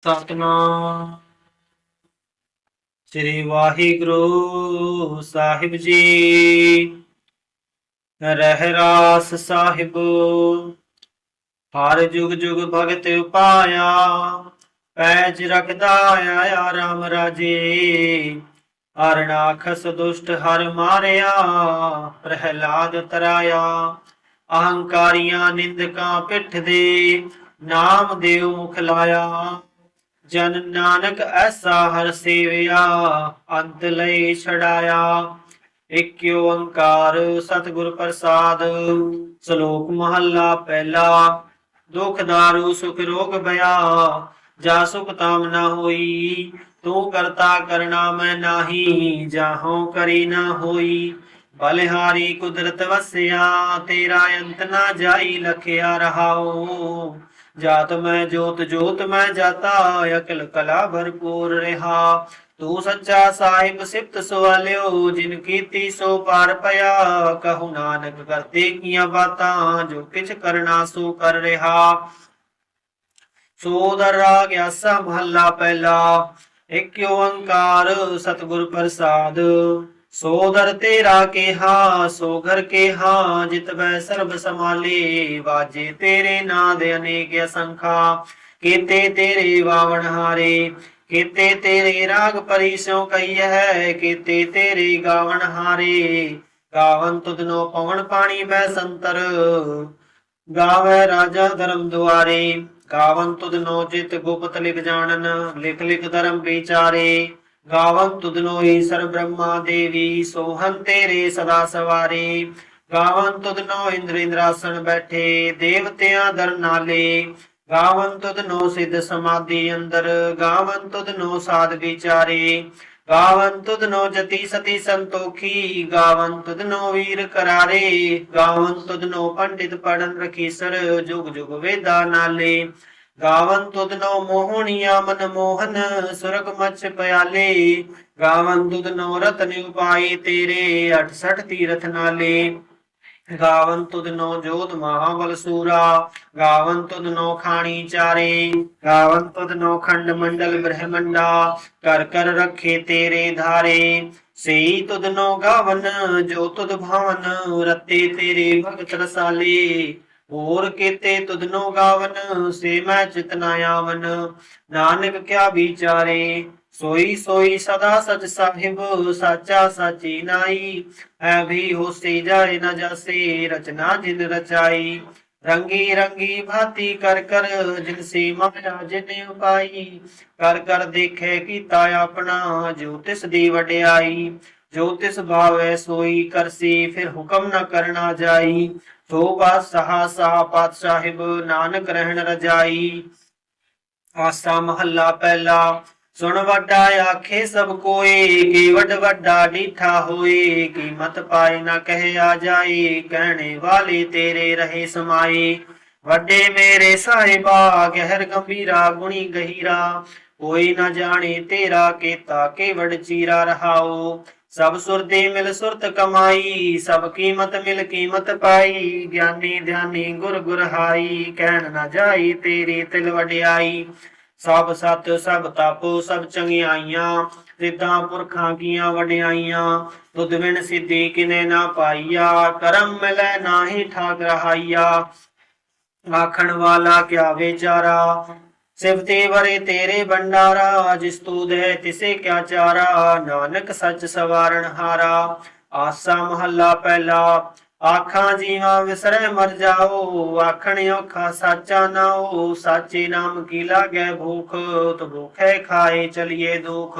ਸਤਨਾਮ ਸ੍ਰੀ ਵਾਹਿਗੁਰੂ ਸਾਹਿਬ ਜੀ। ਰਹਿਰਾਸ ਸਾਹਿਬ ਹਰ ਜੁਗ ਜੁਗ ਭਗਤ ਉਪਾਇਆ, ਪੈਜ ਰਖਦਾ ਆਇਆ ਰਾਮ ਰਾਜੇ। ਅਰਣਾਖਸ ਦੁਸ਼ਟ ਹਰ ਮਾਰਿਆ, ਪ੍ਰਹਿਲਾਦ ਤਰਾਇਆ। ਅਹੰਕਾਰੀਆਂ ਨਿੰਦਕਾਂ ਪਿੱਠ ਦੇ, ਨਾਮ ਦੇਉ ਮੁਖ ਲਾਇਆ। ਜਨ ਨਾਨਕ ਐਸਾ ਹਰ ਸੇਵਿਆ, ਅੰਤ ਲਈ ਛੜਾਇਆ। ਇਕ ਓੰਕਾਰ ਸਤਿਗੁਰ ਪ੍ਰਸਾਦ। ਸ਼ਲੋਕ ਮਹੱਲਾ ਪਹਿਲਾ। ਦੁਖ ਦਾਰੂ ਸੁਖ ਰੋਗ ਭਇਆ, ਜਾ ਸੁਖ ਤਾਮ ਨਾ ਹੋਈ। ਤੂੰ ਕਰਤਾ ਕਰਣਾ ਮੈਂ ਨਾਹੀ, ਜਾਹੋ ਕਰੀ ਨਾ ਹੋਈ। ਬਲਿਹਾਰੀ ਕੁਦਰਤ ਵਸਿਆ, ਤੇਰਾ ਅੰਤ ਨਾ ਜਾਈ ਲਖਿਆ ਰਹਾਓ। ਜਾਤ ਮੈਂ ਜੋਤ ਜੋਤ ਮੈਂ ਜਾਤਾ, ਅਕਲ ਕਲਾ ਭਰਪੂਰ ਰਿਹਾ। ਤੂੰ ਸੱਚਾ ਸਾਹਿਬ ਸਿਫਤ ਸਵਾਲਿਓ, ਜਿਨ ਕੀਤੀ ਸੋ ਪਾਰ ਪਿਆ। ਕਹੂ ਨਾਨਕ ਕਰਤੇ ਕੀਆਂ ਬਾਤਾਂ, ਜੋ ਕਿਛ ਕਰਨਾ ਸੋ ਕਰ ਰਿਹਾ। ਸੋਦਰ ਰਾਗ ਆਸਾ ਮਹੱਲਾ ਪਹਿਲਾ। ਇਕ ਓੰਕਾਰ ਸਤਿਗੁਰ ਪ੍ਰਸਾਦ। ਸੋਦਰ ਤੇਰਾ ਕੇਹਾ ਸੋ ਘਰ ਕੇਹਾ, ਜਿਤ ਬੈ ਸਰਬ ਸਮਾਲੇ। ਵਾਜੇ ਤੇਰੇ ਨਾਂ ਦੇ ਅਨੇਕ ਅਸੰਖਾ, ਕੀਤੇ ਤੇਰੇ ਵਾਵਣ ਹਾਰੇ। ਕੀਤੇ ਤੇਰੇ ਰਾਗ ਪਰੀ ਸਿਉ ਕਹੀਐ, ਕੀਤੇ ਤੇਰੇ ਗਾਵਣ ਹਾਰੇ। ਗਾਵਨ ਤੁਧਨੋ ਪਵਨ ਪਾਣੀ ਬੈ ਸੰਤਰ, ਗਾਵੈ ਰਾਜਾ ਧਰਮ ਦੁਆਰੇ। ਗਾਵਨ ਤੁਧਨੋ ਚਿਤ ਗੁਪਤ ਲਿਖ ਜਾਣਨ, ਲਿਖ ਲਿਖ ਧਰਮ ਵਿਚਾਰੇ। ਗਾਵਨ ਤੁਧਨੋ ਈਸਰ ਬ੍ਰਹਮਾ ਦੇਵੀ, ਸੋਹਨ ਤੇਰੇ ਸਦਾ ਸਵਾਰੇ। ਗਾਵਨ ਤੁਧਨੋ ਇੰਦਰ ਇੰਦਰਾਸਣ ਬੈਠੇ, ਦੇਵਤਿਆਂ ਦਰ ਨਾਲੇ। ਗਾਵਨ ਤੁਧਨੋ ਸਿੱਧ ਸਮਾਧੀ ਅੰਦਰ, ਗਾਵਨ ਤੁਧਨੋ ਸਾਧ ਵਿਚਾਰੇ। ਗਾਵਨ ਤੁਧਨੋ ਜਤੀ ਸਤੀ ਸੰਤੋਖੀ, ਗਾਵਨ ਤੁਧਨੋ ਵੀਰ ਕਰਾਰੇ। ਗਾਵਨ ਤੁਧਨੋ ਪੰਡਿਤ ਪੜਨ ਰਖੀਸਰ, ਜੁਗ ਜੁਗ ਵੇਦਾ ਨਾਲੇ। ਗਾਵਨ ਤੁਧਨੋ ਮੋਹਣੀਆ ਮਨ ਮੋਹਨ, ਸੁਰਗ ਮਛ ਪਿਆਲੇ। ਗਾਵਨ ਤੁਧਨੋ ਰਤਨ ਉਪਾਈ ਤੇਰੇ, 68 ਤੀਰਥ ਨਾਲੇ। ਗਾਵਨ ਤੁਧਨੋ ਜੋਤ ਮਹਾਬਲ ਸੂਰਾ, ਗਾਵਨ ਤੁਧਨੋ ਖਾਣੀ ਚਾਰੇ। ਗਾਵਨ ਤੁਧਨੋ ਖੰਡ ਮੰਡਲ ਬ੍ਰਹਮੰਡਾ, ਕਰ ਕਰ ਰੱਖੇ ਤੇਰੇ ਧਾਰੇ। ਸਈ ਤੁਧਨੋ ਗਾਵਨ ਜੋ ਤੁਧ ਭਾਵਨ, ਰਤੇ ਤੇਰੇ ਭਗਤ ਰਸਾਲੇ। ਹੋਰ ਕੀਤੇ ਤੁਧਨੋ ਗਾਵਨ, ਸੇ ਮੈਂ ਚਿਤ ਨਾ ਆਵਨ। ਨਾਨਕ ਕਿਆ ਵਿਚਾਰੇ, ਸੋਈ ਸੋਈ ਸਦਾ ਸਚ ਸਾਹਿਬ। ਸਾਚਾ ਸਾਚੀ ਨਾਈ, ਐ ਵੀ ਹੋਸੀ ਜਾਏ ਨ ਜਾਸੇ। ਰਚਨਾ ਜਿਨ ਰਚਾਈ, ਰੰਗੀ ਰੰਗੀ ਭਾਤੀ ਕਰ ਕਰ। ਜਿਨ ਸੀ ਮਾਇਆ ਜਿਨ ਉਪਾਈ, ਕਰ ਕਰ ਦੇਖੇ ਕੀਤਾ ਆਪਣਾ। ਜੋ ਤਿਸ ਦੀ ਵਡਿਆਈ, ਜੋ ਤਿਸ ਭਾਵੈ ਸੋਈ ਕਰਸੀ। ਫਿਰ ਹੁਕਮ ਨ ਕਰਨਾ ਜਾਈ, ਸੋ ਬਾਦਸ਼ਾਹ ਸਾਹ ਪਾਤਸ਼ਾਹਿਬ। ਨਾਨਕ ਰਹਿਣ ਰਜਾਈ। ਆਸਾ ਮਹੱਲਾ ਪਹਿਲਾ। ਸੁਣ ਵੱਡਾ ਆਖੇ ਸਭ ਕੋਏ, ਕੀ ਵੱਡ ਵੱਡਾ ਡੀਠਾ ਹੋਏ। ਕੀਮਤ ਪਾਏ ਨਾ ਕਹਿਆ ਜਾਏ, ਕਹਿਣੇ ਵਾਲੇ ਤੇਰੇ ਰਹੇ ਸਮਾਏ। ਵੱਡੇ ਮੇਰੇ ਸਾਹਿਬਾ, ਗਹਿਰ ਗੰਭੀਰਾ ਗੁਣੀ ਗਹੀਰਾ। ਕੋਈ ਨਾ ਜਾਣੇ ਤੇਰਾ ਕੀਤਾ, ਕੇਵੜ ਚੀਰਾ ਰਹਾਓ। ਸਭ ਸੁਰਤੀ ਮਿਲ ਸੁਰਤ ਕਮਾਈ, ਸਭ ਕੀਮਤ ਮਿਲ ਕੀਮਤ ਪਾਈ। ਗਿਆਨੀ ਧਿਆਨੀ ਗੁਰ ਗੁਰਹਾਈ, ਕਹਿਣ ਨਾ ਜਾਈ ਤੇਰੀ ਤਿਲ ਵਡਿਆਈ। ਸਭ ਸਤ ਸਭ ਤਪ ਸਭ ਚੰਗਿਆਈਆਂ, ਸਿੱਧਾਂ ਪੁਰਖਾਂ ਕੀਆਂ ਵਡਿਆਈਆਂ। ਤੁਧ ਬਿਨ ਸਿੱਧੀ ਕਿਨੇ ਨਾ ਪਾਈਆ, ਕਰਮ ਮਿਲੈ ਨਾਹੀ ਠਾਕ ਰਹਾਈਆ। ਆਖਣ ਵਾਲਾ ਕਿਆ ਵਿਚਾਰਾ, ਸਿਫਤੇ ਵਰੇ ਤੇਰੇ ਭੰਡਾਰਾ। ਜਿਸ ਤੂ ਦੇ ਤਿਸੇ ਕਿਆ ਚਾਰਾ, ਨਾਨਕ ਸੱਚ ਸਵਾਰਨ ਹਾਰਾ। ਆਸਾ ਮਹੱਲਾ ਪਹਿਲਾ। ਆਖਾਂ ਜੀਵਾਂ ਵਿਸਰੈ ਮਰ ਜਾਓ, ਆਖਣ ਔਖਾ ਸਾਚਾ ਨਾਓ। ਸਾਚੇ ਨਾਮ ਕੀ ਲਾਗੈ ਭੂਖ, ਤੋ ਭੂਖੇ ਖਾਏ ਚਲੀਏ ਦੁਖ।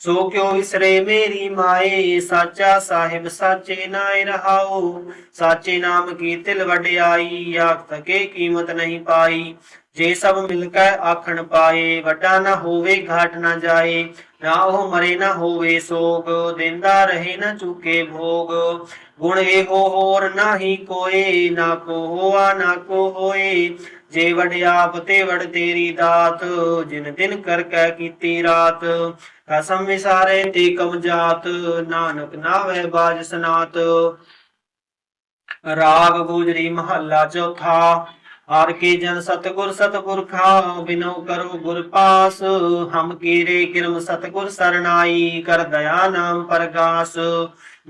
ਸੋ ਕਿਉ ਵਿਸਰੇ ਮੇਰੀ ਮਾਏ, ਸਾਚਾ ਸਾਹਿਬ ਸਾਚੇ ਨਾਏ ਰਹਾਓ। ਸਾਚੇ ਨਾਮ ਕੀ ਤਿਲ ਵਡਿਆਈ, ਆਖ ਤਕੇ ਕੀਮਤ ਨਹੀਂ ਪਾਈ। ਜੇ ਸਭ ਮਿਲ ਕੇ ਆਖਣ ਪਾਏ, ਵੱਡਾ ਨਾ ਹੋਵੇ ਘਾਟ ਨਾ ਜਾਏ। ਨਾ ਉਹ ਮਰੇ ਨਾ ਹੋਵੇ ਸੋਗ, ਦਿੰਦਾ ਰਹੇ ਨਾ ਚੁਕੇ ਭੋਗ। ਗੁਣ ਇਹੋ ਹੋਰ ਨਾਹੀ ਕੋਏ, ਨਾ ਕੋ ਹੋਆ ਨਾ ਕੋ ਹੋਏ। ਜੇ ਵਡਿਆਪ ਤੇ ਵਡ ਤੇਰੀ ਦਾਤ, ਜਿਨ ਦਿਨ ਕਰ ਕੈ ਕੀਤੀ ਰਾਤ। ਕਸਮ ਵਿਸਾਰੇ ਤੇ ਕਮ ਜਾਤ, ਨਾਨਕ ਨਾਵੇ ਬਾਜ ਸਨਾਤ। ਰਾਗ ਗੁਜਰੀ ਮਹੱਲਾ ਚੌਥਾ। आर के जन सतगुर सतपुरखा बिनो करो गुर पास। हम कीरे किरम सतगुर सरनाई कर दया नाम परगास।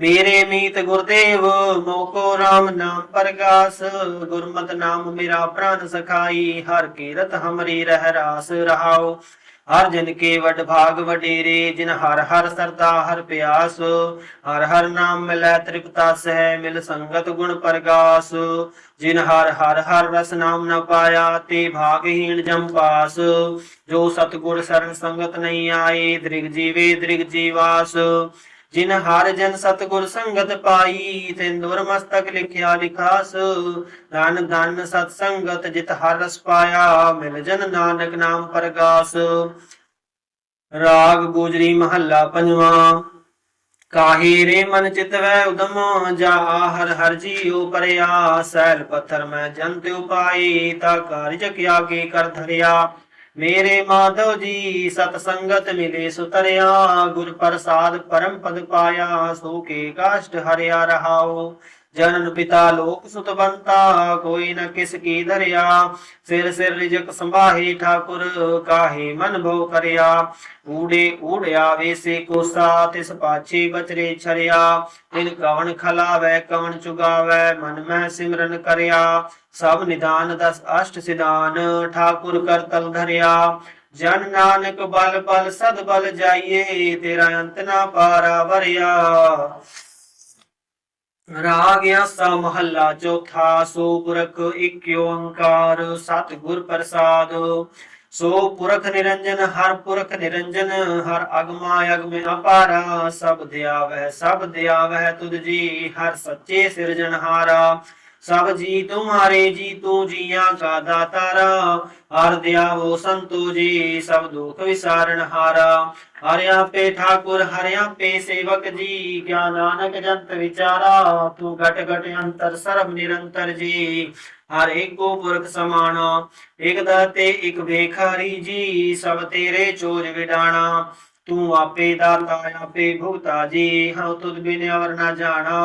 मेरे मीत गुरुदेव मोको राम नाम परगास। गुरमत नाम मेरा प्राण सखाई हर कीरत हमरी रह रास रहाओ। हर जन के वड भाग वडेरे जिन हर हर सरदा हर प्यास। हर हर नाम मिलै तृप्ता सह मिल संगत गुण परगास। जिन हर हर हर रस नाम न पाया ते भागहीन जम पास। जो सतगुर शरण संगत नहीं आए दृग जीवे दृग जीवास। जिन हर जन सतगुर संगत पाई तिन दुर मस्तक लिखिया लिखास। धन धन सतसंगत जित हर रस पाया मिल जन नानक नाम परगास। राग गुजरी महला पंजवा। काहे रे मन चित वै उदम जा हर हर जियो परया। सैल पत्थर मैं जंत उपाय ता कार्य किया के कर धरिया। मेरे माधव जी सतसंगत मिले सुतरिया। गुर प्रसाद परम पद पाया सो के काष्ट हरिया रहाओ। जनन पिता लोक सुत बनता कोई न किस की धरिया। सिर सिर रिजक संभाहे ठाकुर काहे मन भो करिया। ऊड़े ऊड़ आवे से कोसा तिस पाछे बचरे छरिया। तिन कवन खलावै कवन चुगावै मन में सिमरन करया। सब निदान दस अष्ट सिदान ठाकुर कर तल धरिया। जन नानक बल बल सद बल जाइए तेरा अंत ना पारा वरिया। राग आसा महला चौथा। सो पुरख एक ओंकार सतगुर प्रसाद। सो पुरख निरंजन हर पुरख निरंजन हर अगमा अगम अपारा। सब दया वह तुझ जी हर सच्चे सिरजनहारा। सब जी तुम्हारे जी तू जिया का दातारा। हर दया वो संतो जी सब दुख विसारण हारा। हरिया पे ठाकुर हरिया पे सेवक जी क्या नानक जंत विचारा। तू घट घट अंतर सर्व निरंतर जी हर एक को पुरख समाना। एक दाते एक भेखारी जी सब तेरे चोर विडाना। तू आपे दाता आपे भुगता जी हम तुझ बिन अवर न जाना।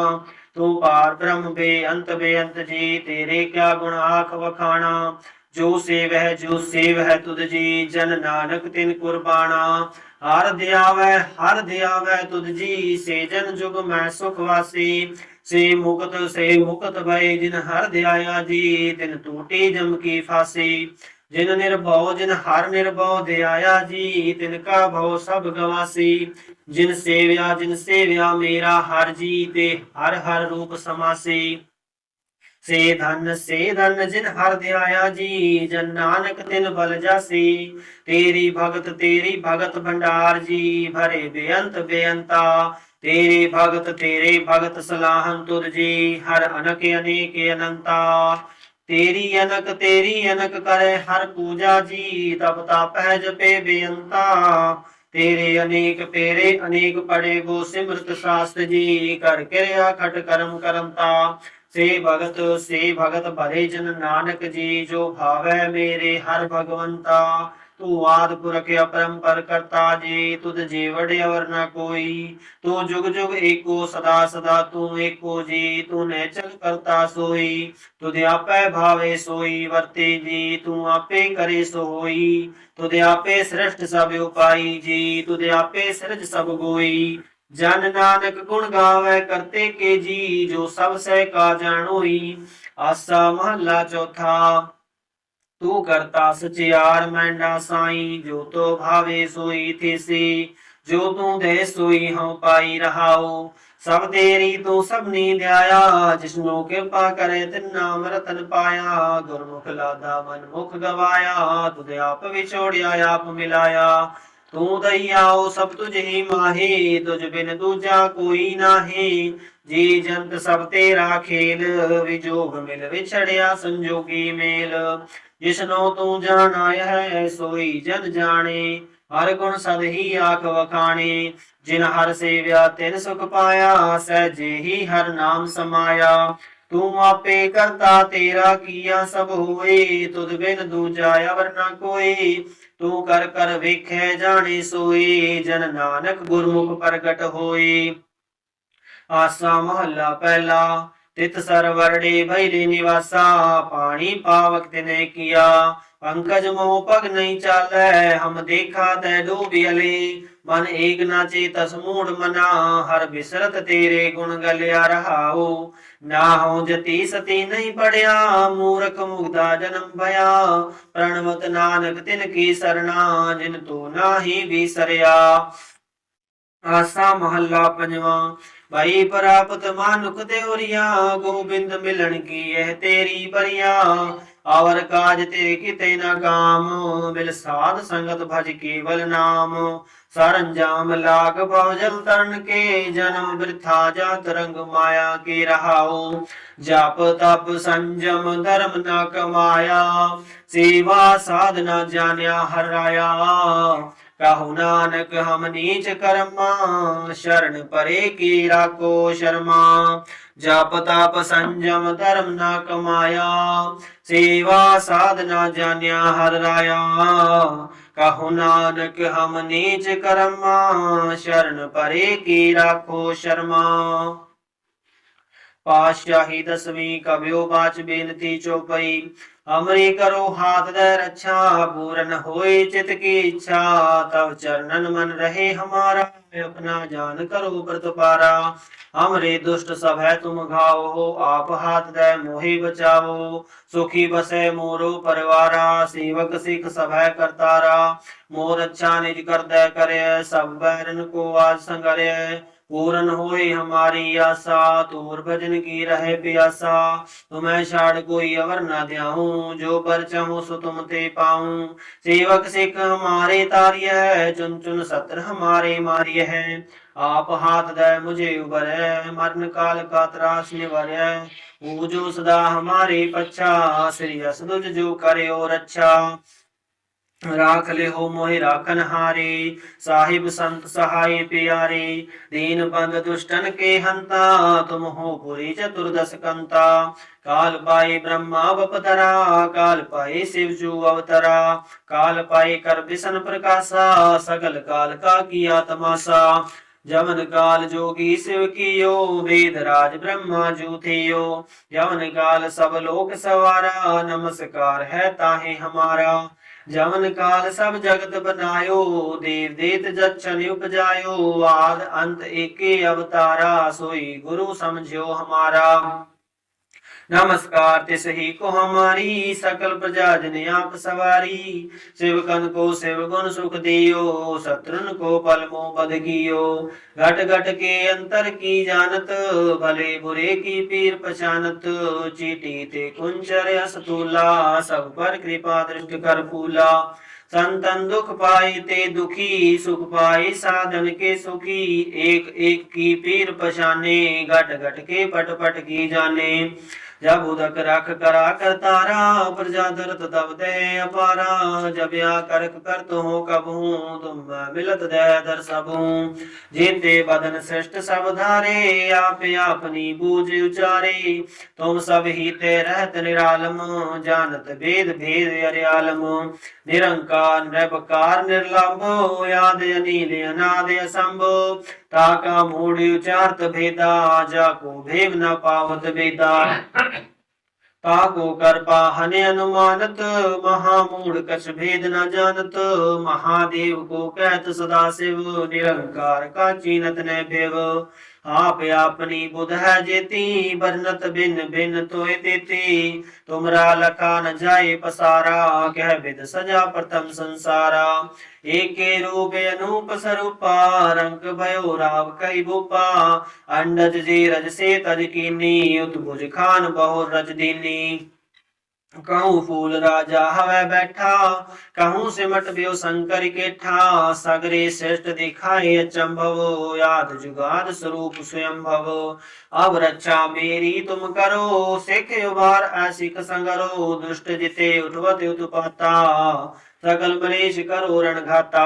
तू पार ब्रह्म बेअंत जी तेरे क्या गुण आख वखाना। जो सेव है तुझ जी जन नानक तिन कुर्बाना। हर दया वै तुझ जी से जन जुग मैं सुख वासी। से मुक्त भय जिन हर दयाया जी तिन टूटी जम की फांसी। जिन हर निर्भव दयाया जी तिनका भव सब गवासी। जिन सेव्या मेरा हर जी ते हर हर रूप समासी। से धन जिन हर दयाया जी जन नानक तिन बल जासी। तेरी भगत भंडार जी भरे बेअंता। तेरे भगत सलाहन तुर जी हर अनक अनेक अनंता। तेरी अनक करे हर पूजा जी तब तापै जपे बेअंता। तेरे अनेक पढ़े वो सिमरत शास्त्र जी कर क्रिया खट करम करमता। से भगत भरे जन नानक जी जो भावै मेरे हर भगवंता। तू आद पुरख अपरंपर करता जी तुझ जीवड़ अवर न कोई। तू जुग जुग एको सदा सदा तू एको जी तू नेचल करता सोई। तुझे आपे भावे सोई वर्ते जी तू आपे करे सो होई। तुझे आपे सृष्ट सब उपाई जी तुझे आपे सृज सब गोई। जन नानक गुण गावे करते के जी जो सब सह का जानोई। आसा महला चौथा। तू करता सचियार मैंडा साई जो तो भावे सोई थेसी। जो तू दे सोई हम पाई रहाओ। सब तेरी तू सबनी ध्याया जिसनो कृपा करे तिन नाम रतन पाया। गुरमुख लादा मन मुख गवाया तुझे आप विछोड़िया आप मिलाया। तू दयाओ सब तुझ ही माहे तुझ बिन दूजा कोई नाहे। जी जंत सब तेरा खेल विजोग मिल विछड़िया संजोगी मेल। जिसनो तू जाना है सोई जन जाने हर गुण सद ही आख वखाने। जिन हर सेव्या तिन सुख पाया सहजे ही हर नाम समाया। तू आपे करता तेरा किया सब होए तुद बिन दूजा अवर न कोई। तू कर कर वेखे जाने सोई जन नानक गुरमुख प्रगट होए। आसा महला पहला। तित सरवरडे भैले निवासा पानी पावक तिने किया पंकज मोह पग नहीं चालै हम देखा तै डूबियले मन एक ना चेतस मूड मना हर बिसरत तेरे गुण गलिया रहाओ ना हो जति सती नहीं पढ़िया मूर्ख मुग्धा जन्म भया प्रणवत नानक तिन की सरना जिन तो नाही बिसरिया। आसा महला पंजवा। भाई प्राप्त मानुख देवरिया गोबिंद मिलन की यह तेरी बरिया और काज तेरे किते न काम बिल साध संगत भज केवल नाम सरंजाम लाग भवजल तरण के जन्म वृथा जात रंग माया के रहाओ जप तप संजम धर्म न कमाया सेवा साधना जान्या हराया कहु नानक हम नीच कर्मा शरण परे की राको शर्मा जप तप संजम धर्म न कमाया सेवा साधना जान्या हर राया कहु नानक हम नीच कर्मा शरण परे की राखो शर्मा। पातशाही दसवीं कव्यो बाच बेनती चौपई हमरी करो हाथ दे रक्षा पूरन होए चित की इच्छा तब चरणन मन रहे हमारा अपना जान करो व्रत पारा हमरे दुष्ट सब है तुम घाव हो आप हाथ दे मोहे बचाओ सुखी बसे मोरो परिवारा सेवक सिख सब है करतारा मोर अच्छा निज कर दे करे सब बैरन को आज संगरे पूरन होए हमारी आशा तोर भजन की रहे प्यासा तुम्हें छाड़ कोई अवर न ध्याऊं जो बर चाहूं सो तुम ते पाऊं सेवक सिख हमारे तार्य है चुन चुन सत्र हमारे मार्य है आप हाथ दे मुझे उबर है मरण काल का त्रास निवर है वो जो सदा हमारे पच्छा श्री असदुज जो करे और अच्छा राख ले हो मोहि राखन हारे साहिब संत सहाय प्यारे दीन बंद दुष्टन के हंता तुम हो पुरी चतुर्दश कंता काल पाए ब्रह्मा बपतरा काल पाए शिव जू अवतरा काल पाए कर विष्ण प्रकाशा सगल काल का किया तमाशा जवन काल जोगी शिव कियो वेद राज ब्रह्मा जू थियो जवन काल सब लोक सवारा नमस्कार है ताहे हमारा जवन काल सब जगत बनायो देव देत जच्छन उपजायो आद अंत एके अवतारा सोई गुरु समझो हमारा नमस्कार तिसही को हमारी सकल प्रजा जन आप सवारी शिवकन को शिव गुण सुख दियो शत्रुन को पलमो बध कियो घट घट के अंतर की जानत भले बुरे की पीर पहचानत चीटी ते कुंचर असतुला सब पर कृपा दृष्टि कर फूला संतन दुख पाए ते दुखी सुख पाए साधन के सुखी एक एक की पीर पछाने घट घट के पट पट की जाने जब उदक रख करा कर तारा प्रजा दरत तब दे अपारा जब या करक कर तो हो कब हूँ तुम मिलत दे दर सब हूँ जीते बदन श्रेष्ठ सब धारे आप अपनी बूझ उचारे तुम सब ही ते रहत निरालम जानत भेद भेद अरियालम निरंकार निरपकार निर्लंभ याद अनिल अनाद असंभो ताका मूढ़ उचारत भेदा जाको भेद न पावत वेदा ताको कर पाहने अनुमानत महामूढ़ कछ भेद न जानत महादेव को कहत सदा शिव निरंकार का चीनत न भेव आप अपनी बुध है जेती बरनत बिन बिन तोय देती तुमरा लखा न जाए पसारा कह विद सजा प्रथम संसारा एके रूप अनूप स्वरूपा रंग भयो राव कई भूपा अंडज जी रज से तज कीनी उत्भुज खान बहु रज दीनी कहूँ फूल राजा हवै बैठा कहूँ सिमट ब्यो शंकर केठा सगरे श्रेष्ठ दिखाए अचंभव याद जुगाद स्वरूप स्वयं भव अब रक्षा मेरी तुम करो सिख उबार ऐसिक संगरो दुष्ट जिते उठवत उत्पाता सकल मलेश करो रण घाता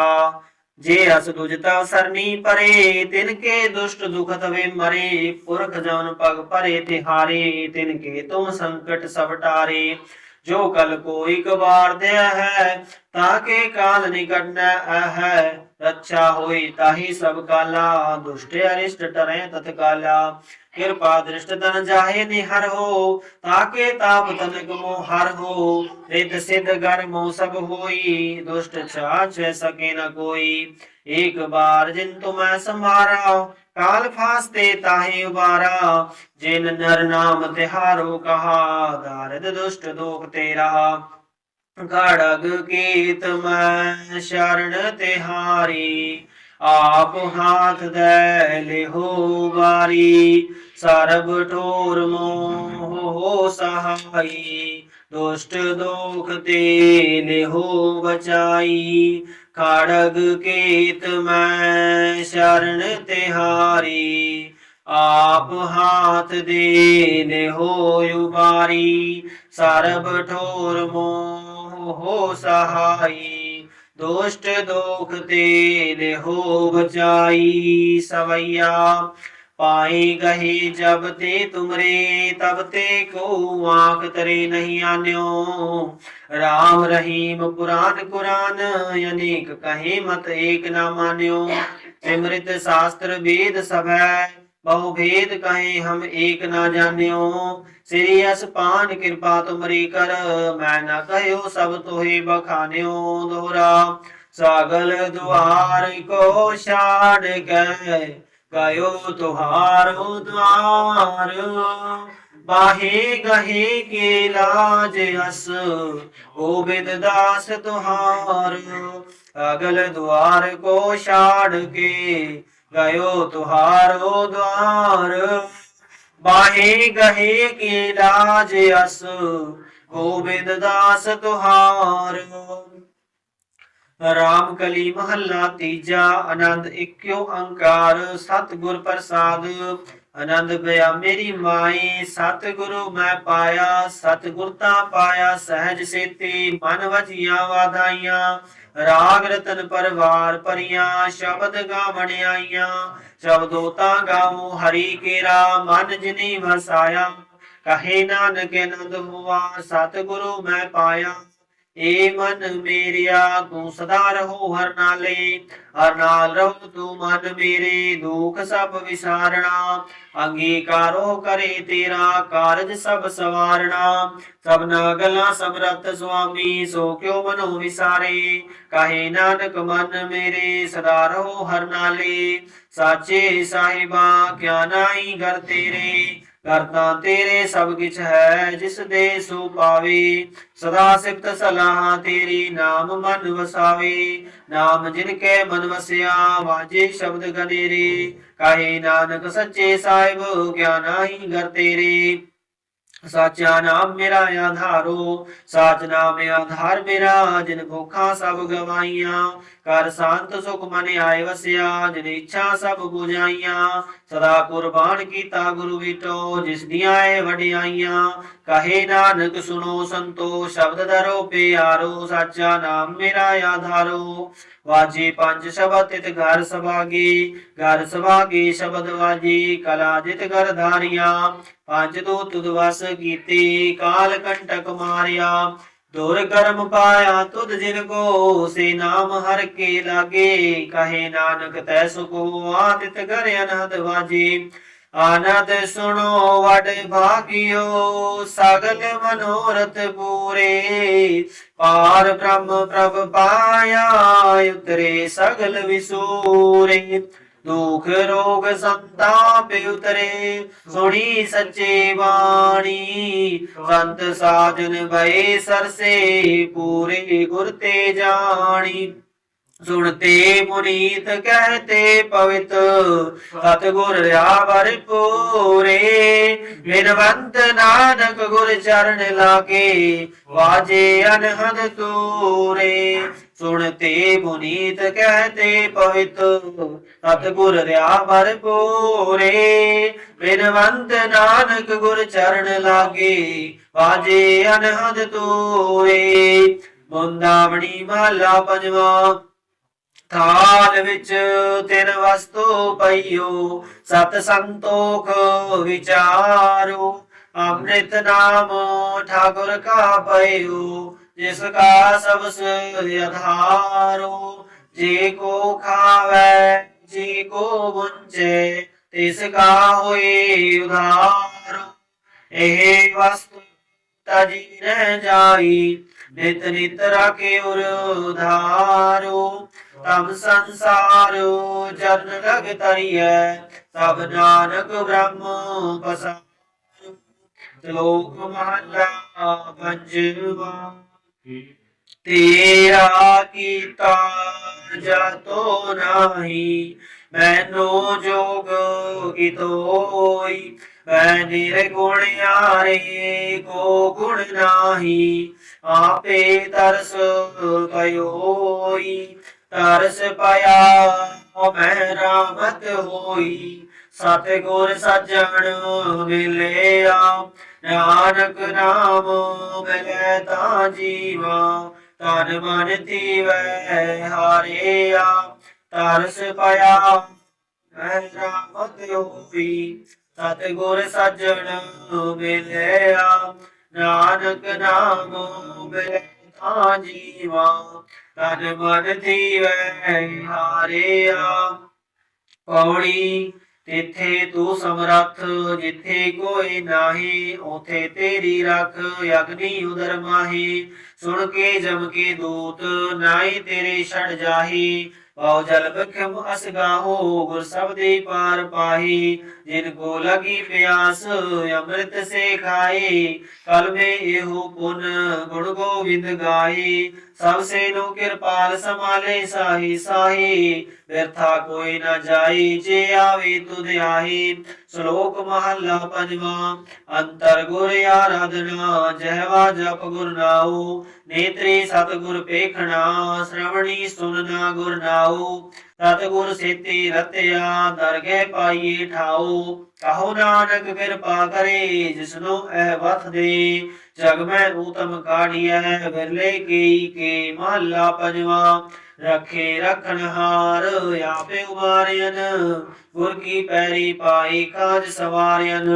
जे अस दुजता सरनी परे तिनके दुष्ट दुखत वे मरे पुरख जौन पग परे तिहारे तिनके तुम संकट सब टारे जो कल को एक बार दया है ताके काल निकट न है, रक्षा होई ताहि सब काला, दुष्ट अरिष्ट टरे तत्काला। कृपा दृष्ट तन जाहे निहर हो, ताके ताप तनक मोह हर हो। रिद्ध सिद्ध गर मोह सब होई, दुष्ट छाछ सके न कोई। एक बार जिन तुम्हें संभारा, काल फासते ताहि उबारा। जिन नर नाम तिहारो कहा, दारिद दुष्ट दोख तेरा। खड़ग कीत मैं शरण तिहारी, आप हाथ दे लेहो बारी। सरब ठोर मोह हो सहाई, दुष्ट दोख ते लेहो बचाई। खड़ग कीत मैं शरण तिहारी, आप हाथ दे लेहो उबारी। सरब ठोर मोह हो सहाई, दुष्ट दोख ते लेहो बचाई। सवैया पाई गही जब ते तुमरे, तब ते को आंख तरे नहीं आन्यो। राम रहीम पुराण कुरान, अनेक कहे मत एक न मान्यो। सिमृत शास्त्र वेद सब है, बहु भेद कहे हम एक न जान्यो। श्री यस पान कृपा तुमरी कर, मैं न कहो सब तोहे बखान्यो। दोहरा सागल द्वार को छाड़ के, गयो तुहारो द्वार। बाहे गहे के लाज अस, गोविंद दास तुहार। अगल द्वार को छाड़ के, गयो तुहारो द्वार। बाहे गहे के लाज अस, गोविंद दास तुहार। राम कली महला तीजा, आनंद इक्यो अंकार। सतगुर प्रसाद आनंद भया मेरी माई, सतगुरु मैं पाया। सतगुरता पाया सहज सेती, मन वजिया वाधाइया। राग रतन परवार परिया, शब्द गावण आईया। शब्दोता गावो हरि केरा, मन जिनी भसाया। कहे नानक आनंद हुआ, सतगुरु मैं पाया। ए मन मेरिया तू सदा रहो हर नाले, हर नाल रहो तू मन मेरे। दुख सब विसारना, अंगीकारो करे तेरा। कारज सब सवारना, सबना गला समरथ स्वामी। सो क्यों मनो विसारे, कहे नानक मन मेरे। सदा रहो हर नाले, साचे साहिबा क्या नाई घर तेरे। करता तेरे सब किछ है, जिस दे सो पावे। सदा सिफत सलाह तेरी, नाम मन वसावे। नाम जिनके मन वसिया, वाजे शब्द गनेरे। कहे नानक सच्चे साहिब क्या नाही घर तेरे। साचा नाम मेरा आधारो, साच नाम आधार मेरा। जिन भूखा सब गवाइया, कर शांत सुख मन आए वसिया। जिन इच्छा सब बुझाइया, सदा कुर्बान कीता गुरु विटो। जिस दिया वडियाइया, कहे नानक सुनो संतो। शब्द धरो प्यारो, साचा नाम मेरा आधारो। वाजे पंज शब्द तित घर सभागे, घर सभागे शब्द वाजे। कला जित घर धारिया, पंज दो तुद वस कीते। काल कंटक मारिया, दुर्गर्म पाया तुद जिन को। से नाम हर के लागे, कहे नानक तै सुको। आतित घर अनहद वाजे, आनंद सुनो वड भागियो। सगल मनोरथ पूरे, पार ब्रह्म प्रभ पाया। उतरे सगल विसूरे, दुख रोग संताप उतरे। सुनी सच्चे वाणी, संत साजन भय सरसे। पूरे गुर ते जानी, सुनते पुनीत कहते पवित। सतगुर रहा पूरे, बिनवंत नानक गुर चरण लागे। वाजे अनहद तूरे, सुनते पुनीत कहते पवित। सतगुर रहा पूरे, बिनवंत नानक गुर चरण लागे। वाजे अनहद तूरे। मुंदावणी महला पंजवा। थाल विच तिन वस्तु पईयो, सत संतोख विचारो। अमृत नाम ठाकुर का पयो, जिसका सबस आधारो, जे को खावे जी को बुंचे, तिसका होए उधारो। एह वस्तु तजी न जाई, नित नित राखे उर उधारो। तब संसारो जन लग तरिय, सब नानक ब्रह्म पसारो। श्लोक महला पंजवा। तेरा कीता जातो नाही, मैनो जोग कितोई। मैं निर्गुण यारे को गुण नाही, आपे तरस कयोई। तरस पाया मैं रामत होई, सतगुर सज्जन मिलिया। नानक नाम मिलै ता जीवा, तन मन थीवै हारिया। तरस पाया मैं रामत होई, सतगुर सज्जन मिलिया। नानक नाम मिलै ता जीवा, तन मन थीवै हारिया। पौड़ी। तिथे तू समरथ, जिथे कोई नाही, उथे तेरी रख अग्नि उदर माही। सुन के जम के दूत, नाई तेरे छड़ जाही। पाओ जल बिखम अस गाहो, गुर शब्दी पार पाही। जिनको लगी प्यास अमृत से खाए, कल में एहु पुन गुण गोविंद गाये। सबसे नु कृपाल समाले साही साही, व्यर्था कोई न जाई, जे आवे तुध आही। श्लोक महला पंजवा। अंतर गुर आराधना, जहवा जप गुर नाऊ। नेत्रे सतगुर पेखना, श्रवणी सुनना गुर नाऊ। सतगुर सेती रत्या, दरगह पाइए ठाऊ। कहो नानक कृपा करे, जिसनो ए वथ दे। जग में ऊतम काढ़िया, बिरले के महला पंजवा। रखे रखनहार, आपे उबारियन। गुर की पैरी पाई, काज सवारियन।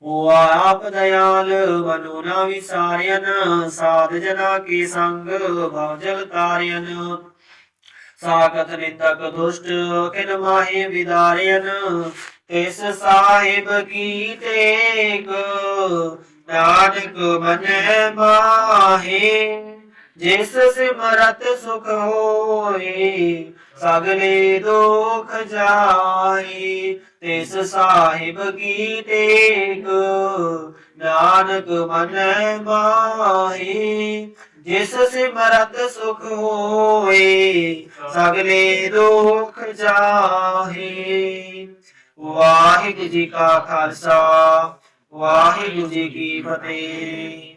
हुआ आप दयाल, मनु न विसारियन। साध जना के संग, भव जल तारियन। सागत नितक दुष्ट, खिन माहे विदारियन। तिस साहिब की टेक, नानक मन माहे। जिस सिमरत सुख होए, सगले दुख जाए। तिस साहिब की टेक, नानक मन माहे। जिस सिमरत सुख होए, सगले दुख जाहे। वाहिगुरु जी का खालसा, वाहिगुरु जी की फतेह।